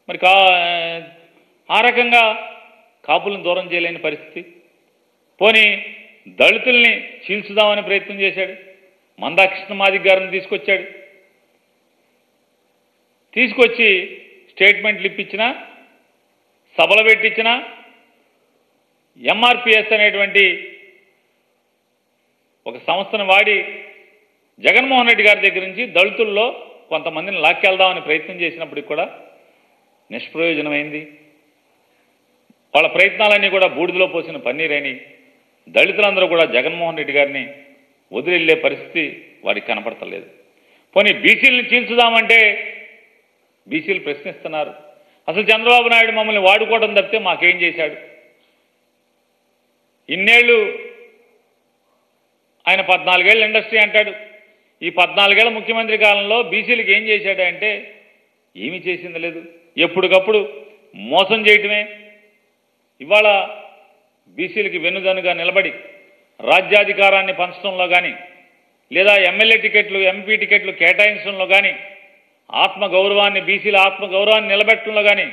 మరి ఆ రకంగా కాపులను దూరం చేయలేని పరిస్థితి. పోనీ దళితుల్ని చీల్చుదామని ప్రయత్నం చేశాడు. మందాకృష్ణ మాదిగ గారిని తీసుకొచ్చి స్టేట్మెంట్లు ఇప్పించిన, సభలు పెట్టించిన, ఎంఆర్పిఎస్ అనేటువంటి ఒక సంస్థను వాడి జగన్మోహన్ రెడ్డి గారి దగ్గర నుంచి దళితుల్లో కొంతమందిని లాక్కెళ్దామని ప్రయత్నం చేసినప్పటికి కూడా నిష్ప్రయోజనమైంది. వాళ్ళ ప్రయత్నాలన్నీ కూడా బూడిదలో పోసిన పన్నీరైన దళితులందరూ కూడా జగన్మోహన్ రెడ్డి గారిని వదిలిళ్ళే పరిస్థితి వారికి కనపడతలేదు. పోనీ బీసీలను చీల్చుదామంటే బీసీలు ప్రశ్నిస్తున్నారు. అసలు చంద్రబాబు నాయుడు మమ్మల్ని వాడుకోవడం తప్పితే మాకేం చేశాడు? ఇన్నేళ్ళు ఆయన 14 ఏళ్ళ ఇండస్ట్రీ అంటాడు. ఈ 14 ఏళ్ల ముఖ్యమంత్రి కాలంలో బీసీలకు ఏం చేశాడు అంటే ఏమీ చేసింది లేదు. ఎప్పటికప్పుడు మోసం చేయటమే. ఇవాళ బీసీలకి వెన్నుదన్నుగా నిలబడి రాజ్యాధికారాన్ని పంచడంలో కానీ, లేదా ఎమ్మెల్యే టికెట్లు, ఎంపీ టికెట్లు కేటాయించడంలో కానీ, ఆత్మగౌరవాన్ని, బీసీల ఆత్మగౌరవాన్ని నిలబెట్టడంలో కానీ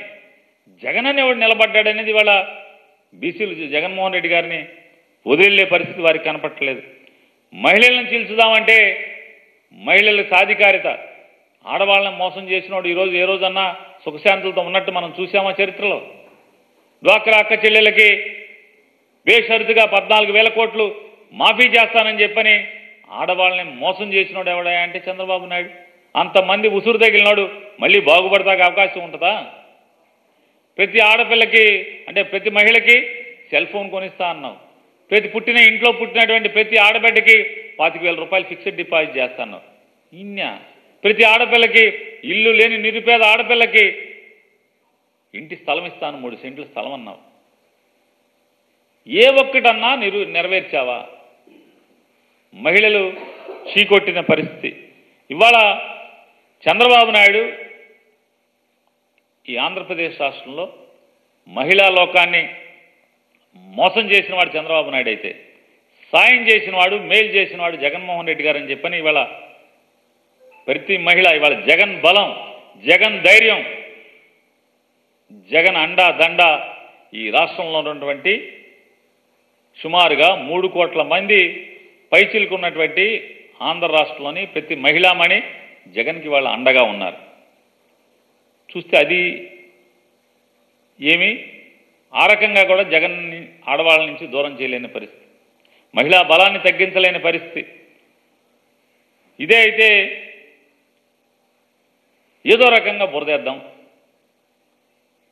జగన్ అనేవాడు నిలబడ్డాడనేది ఇవాళ బీసీలు జగన్మోహన్ రెడ్డి గారిని వదిలే పరిస్థితి వారికి కనపట్టలేదు. మహిళలను చీల్చుదామంటే మహిళల సాధికారిత, ఆడవాళ్ళని మోసం చేసినోడు ఈరోజు ఏ రోజన్నా సుఖశాంతులతో ఉన్నట్టు మనం చూసామా చరిత్రలో? డ్వాక్రా అక్క చెల్లెలకి బేషరతుగా 14,000 కోట్లు మాఫీ చేస్తానని చెప్పని ఆడవాళ్ళని మోసం చేసినోడు ఎవడా అంటే చంద్రబాబు నాయుడు. అంతమంది ఉసురు తగిలినాడు మళ్ళీ బాగుపడతాక అవకాశం ఉంటుందా? ప్రతి ఆడపిల్లకి అంటే ప్రతి మహిళకి సెల్ ఫోన్ కొనిస్తా అన్నావు. పుట్టిన ఇంట్లో పుట్టినటువంటి ప్రతి ఆడబిడ్డకి 25,000 రూపాయలు ఫిక్స్డ్ డిపాజిట్ చేస్తున్నావు. ప్రతి ఆడపిల్లకి, ఇల్లు లేని నిరుపేద ఆడపిల్లకి ఇంటి స్థలం ఇస్తాను, 3 సెంట్ల స్థలం అన్నావు. ఏ ఒక్కటన్నా నెరవేర్చావా? మహిళలు చీకొట్టిన పరిస్థితి. ఇవాళ చంద్రబాబు నాయుడు ఈ ఆంధ్రప్రదేశ్ రాష్ట్రంలో మహిళా లోకాన్ని మోసం చేసిన వాడు చంద్రబాబు నాయుడు అయితే, సాయం చేసిన వాడు, మేలు చేసిన వాడు జగన్మోహన్ రెడ్డి గారు అని చెప్పని ఇవాళ ప్రతి మహిళ ఇవాళ జగన్ బలం, జగన్ ధైర్యం, జగన్ అండా దండ ఈ రాష్ట్రంలో ఉన్నటువంటి సుమారుగా 3 కోట్ల మంది పైచిలుకున్నటువంటి ఆంధ్ర రాష్ట్రంలోని ప్రతి మహిళామణి జగన్కి వాళ్ళ అండగా ఉన్నారు. చూస్తే అది ఏమి ఆ రకంగా కూడా జగన్ ఆడవాళ్ళ నుంచి దూరం చేయలేని పరిస్థితి, మహిళా బలాన్ని తగ్గించలేని పరిస్థితి. ఇదే అయితే ఏదో రకంగా బురదేద్దాం.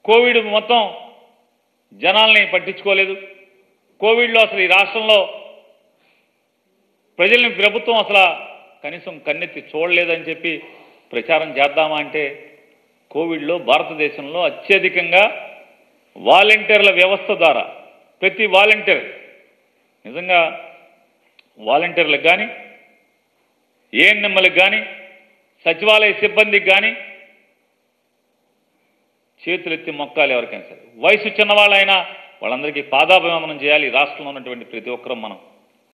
కోవిడ్ మొత్తం జనాల్ని పట్టించుకోలేదు. కోవిడ్లో అసలు ఈ రాష్ట్రంలో ప్రజల్ని ప్రభుత్వం అసలు కనీసం కన్నెత్తి చూడలేదని చెప్పి ప్రచారం చేద్దామా అంటే కోవిడ్లో భారతదేశంలో అత్యధికంగా వాలంటీర్ల వ్యవస్థ ద్వారా ప్రతి వాలంటీర్, నిజంగా వాలంటీర్లకు కానీ, ఏఎన్ఎంలకు కానీ, సచివాలయ సిబ్బందికి కానీ చేతులెత్తి మొక్కాలి. ఎవరికైనా సరే వయసు చిన్నవాళ్ళైనా వాళ్ళందరికీ పాదాభివందనం చేయాలి. రాష్ట్రంలో ఉన్నటువంటి ప్రతి ఒక్కరూ మనం